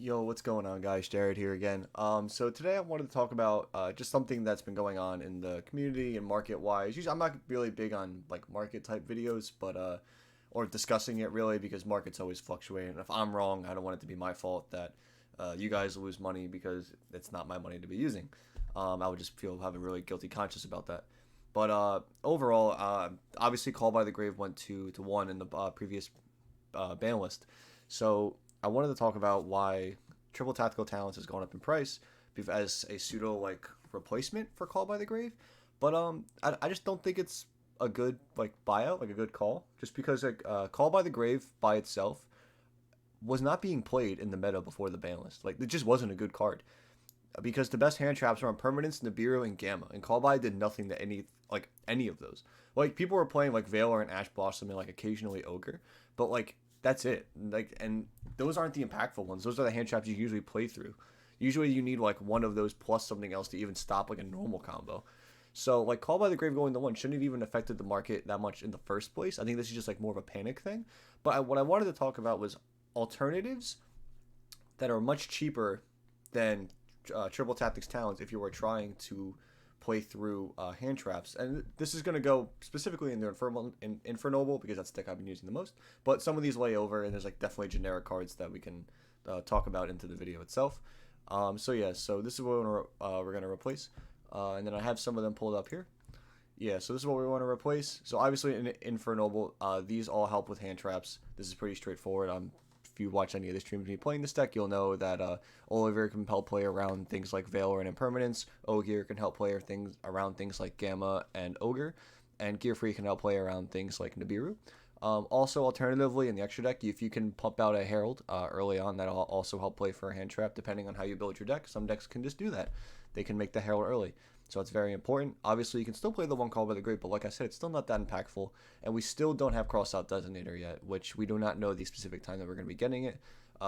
Yo, what's going on, guys? Jared here again. So today I wanted to talk about just something that's been going on in the community and market wise. Usually, I'm not really big on like market type videos, but or discussing it really because markets always fluctuate. And if I'm wrong, I don't want it to be my fault that you guys lose money because it's not my money to be using. I would just have a really guilty conscience about that. But overall, obviously, Call by the Grave went to one in the previous ban list. So I wanted to talk about why triple tactical talents has gone up in price as a pseudo like replacement for Call by the Grave. But I just don't think it's a good like buyout, like a good call, just because like Call by the Grave by itself was not being played in the meta before the ban list. Like it just wasn't a good card because the best hand traps are on Permanence, Nibiru, and Gamma, and Call by did nothing to any of those. Like people were playing like Valor and Ash Blossom and like occasionally Ogre, but like that's it. Like and those aren't the impactful ones. Those are the hand traps you usually play through. Usually you need like one of those plus something else to even stop like a normal combo. So like Call by the Grave going to one shouldn't have even affected the market that much in the first place. I think this is just like more of a panic thing. But what I wanted to talk about was alternatives that are much cheaper than triple tactics talents if you were trying to play through hand traps. And this is going to go specifically in the Infernoble because that's the deck I've been using the most. But some of these lay over, and there's like definitely generic cards that we can talk about into the video itself. So yeah, so this is what we're gonna replace, and then I have some of them pulled up here. Yeah, so this is what we want to replace. So obviously in Infernoble, these all help with hand traps. This is pretty straightforward. If you watch any of the streams of me playing this deck, you'll know that Oliver can help play around things like Valor and Impermanence. Ogier can help play around things like Gamma and Ogre. And Gearfree can help play around things like Nibiru. Also, alternatively, in the extra deck, if you can pump out a Herald early on, that'll also help play for a hand trap, depending on how you build your deck. Some decks can just do that. They can make the Herald early. So it's very important. Obviously, you can still play the one Call by the Great, but like I said, it's still not that impactful. And we still don't have Crossout Designator yet, which we do not know the specific time that we're going to be getting it.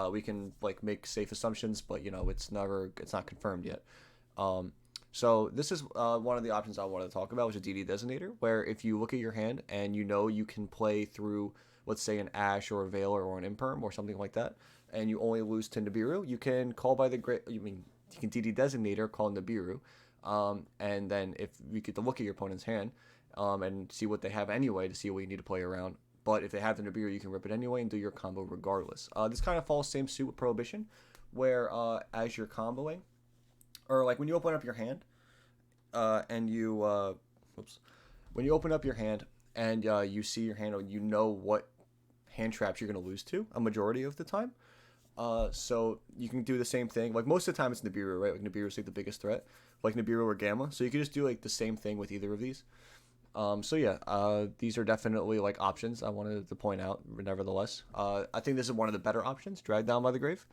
We can like make safe assumptions, but it's not confirmed yet. So this is one of the options I wanted to talk about, which is DD Designator, where if you look at your hand and you can play through, let's say, an Ash or a Valor or an Imperm or something like that, and you only lose to Nibiru, you can call by the great. You can DD Designator, call Nibiru, and then if you get to look at your opponent's hand and see what they have anyway to see what you need to play around. But if they have the Nibiru, you can rip it anyway and do your combo regardless. This kind of falls same suit with Prohibition, where as you're comboing, or like when you open up your hand, and you, oops, when you open up your hand and you see your hand, you know what hand traps you're gonna lose to a majority of the time. So you can do the same thing. Like most of the time, it's Nibiru, right? Like Nibiru is like the biggest threat, like Nibiru or Gamma. So you can just do like the same thing with either of these. So yeah, these are definitely like options I wanted to point out. Nevertheless, I think this is one of the better options. Drag Down by the Grave,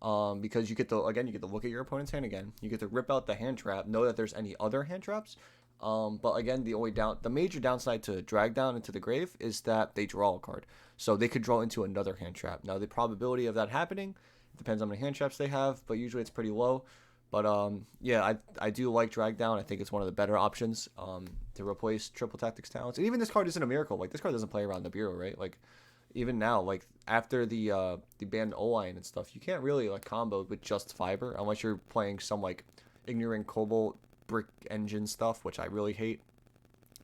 because you get to look at your opponent's hand again. You get to rip out the hand trap, know that there's any other hand traps. But again, the major downside to Drag Down into the Grave is that they draw a card, so they could draw into another hand trap. Now the probability of that happening depends on how many hand traps they have, but usually it's pretty low. But yeah, I do like Drag Down. I think it's one of the better options to replace Triple Tactics Talents. And even this card isn't a miracle. Like this card doesn't play around the bureau, right? Like even now, like after the banned O-line and stuff, you can't really like combo with just fiber unless you're playing some like ignorant Cobalt brick engine stuff, which I really hate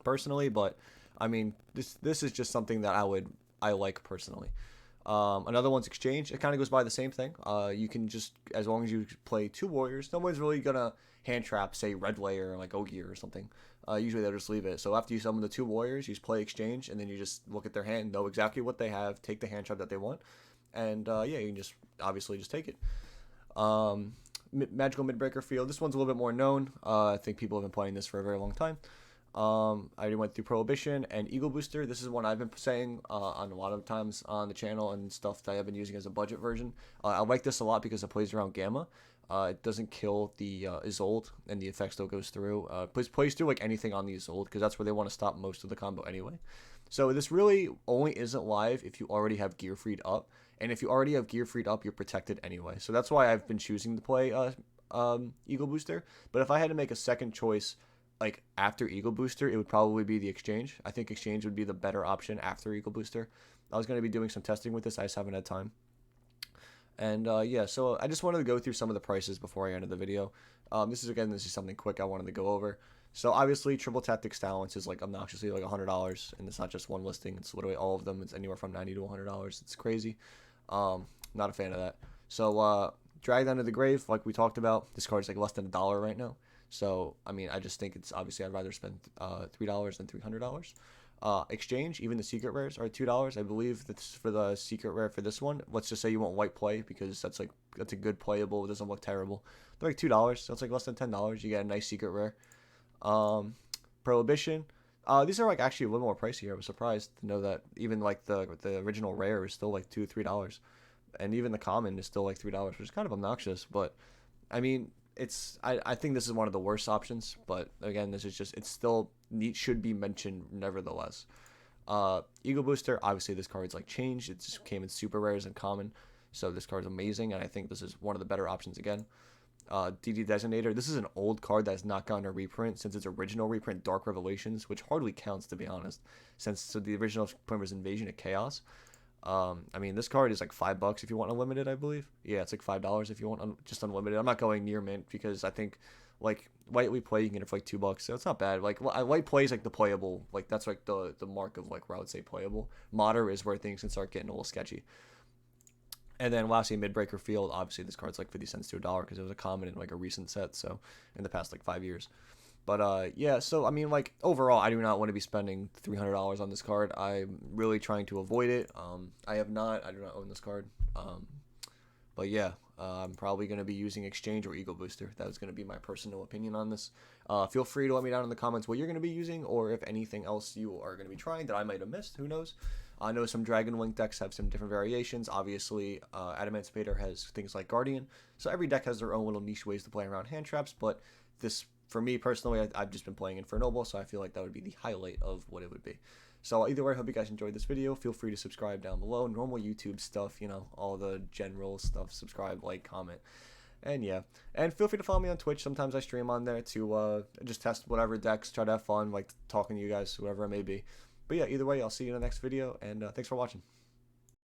personally. But I mean, this is just something that I like personally. Another one's Exchange. It kind of goes by the same thing. You can just, as long as you play two warriors, no one's really gonna hand trap, say, Red Layer or like Ogier or something. Usually they'll just leave it. So after you summon the two warriors, you just play Exchange, and then you just look at their hand, know exactly what they have, take the hand trap that they want, and yeah, you can just obviously just take it. Magical Midbreaker Field. This one's a little bit more known. I think people have been playing this for a very long time. I already went through Prohibition and Eagle Booster. This is one I've been saying on a lot of times on the channel and stuff that I've been using as a budget version. I like this a lot because it plays around Gamma. It doesn't kill the Isolde, and the effect still goes through. Plays through like anything on the Isolde because that's where they want to stop most of the combo anyway. So this really only isn't live if you already have Gear Freed up, and if you already have Gear Freed up, you're protected anyway. So that's why I've been choosing to play Eagle Booster. But if I had to make a second choice, like after Eagle Booster, it would probably be the Exchange. I think Exchange would be the better option after Eagle Booster. I was going to be doing some testing with this. I just haven't had time. And yeah, so I just wanted to go through some of the prices before I ended the video. This is something quick I wanted to go over. So obviously, Triple Tactics Talents is like obnoxiously like $100, and it's not just one listing; it's literally all of them. It's anywhere from $90 to $100. It's crazy. Not a fan of that. So Dragged Under the Grave, like we talked about, this card is like less than $1 right now. So I mean, I just think it's obviously I'd rather spend $3 than $300. Exchange, even the secret rares are $2. I believe that's for the secret rare for this one. Let's just say you want white play because that's a good playable. It doesn't look terrible. They're like $2, so it's like less than $10. You get a nice secret rare. Prohibition. These are like actually a little more pricey. I was surprised to know that even like the original rare is still like $2-3, and even the common is still like $3, which is kind of obnoxious. But I mean, I think this is one of the worst options. But again, this is just it's still neat, should be mentioned nevertheless. Ego Booster. Obviously, this card's like changed. It just came in super rares and common, so this card's amazing, and I think this is one of the better options again. DD Designator. This is an old card that's not gotten a reprint since its original reprint, Dark Revelations, which hardly counts to be honest, since the original print was Invasion of Chaos. I mean, this card is like $5 if you want unlimited, I believe. Yeah, it's like $5 if you want just unlimited. I'm not going near mint because I think like lightly play you can get it for like $2, so it's not bad. Like light play is like the playable, like that's like the mark of like where I would say playable. Moderate is where things can start getting a little sketchy. And then lastly, Midbreaker Field. Obviously, this card's like 50 cents to $1 because it was a common in like a recent set, so in the past like 5 years. But yeah, so I mean, like overall, I do not want to be spending $300 on this card. I'm really trying to avoid it. I do not own this card. But yeah, I'm probably going to be using Exchange or Ego Booster. That is going to be my personal opinion on this. Feel free to let me down in the comments what you're going to be using, or if anything else you are going to be trying that I might have missed. Who knows? I know some Dragon Link decks have some different variations. Obviously, Adamantipator has things like Guardian. So every deck has their own little niche ways to play around hand traps. But this, for me personally, I've just been playing Infernoble, so I feel like that would be the highlight of what it would be. So either way, I hope you guys enjoyed this video. Feel free to subscribe down below. Normal YouTube stuff, you know, all the general stuff. Subscribe, like, comment. And yeah, and feel free to follow me on Twitch. Sometimes I stream on there to just test whatever decks, try to have fun, like talking to you guys, whoever it may be. But yeah, either way, I'll see you in the next video, and thanks for watching.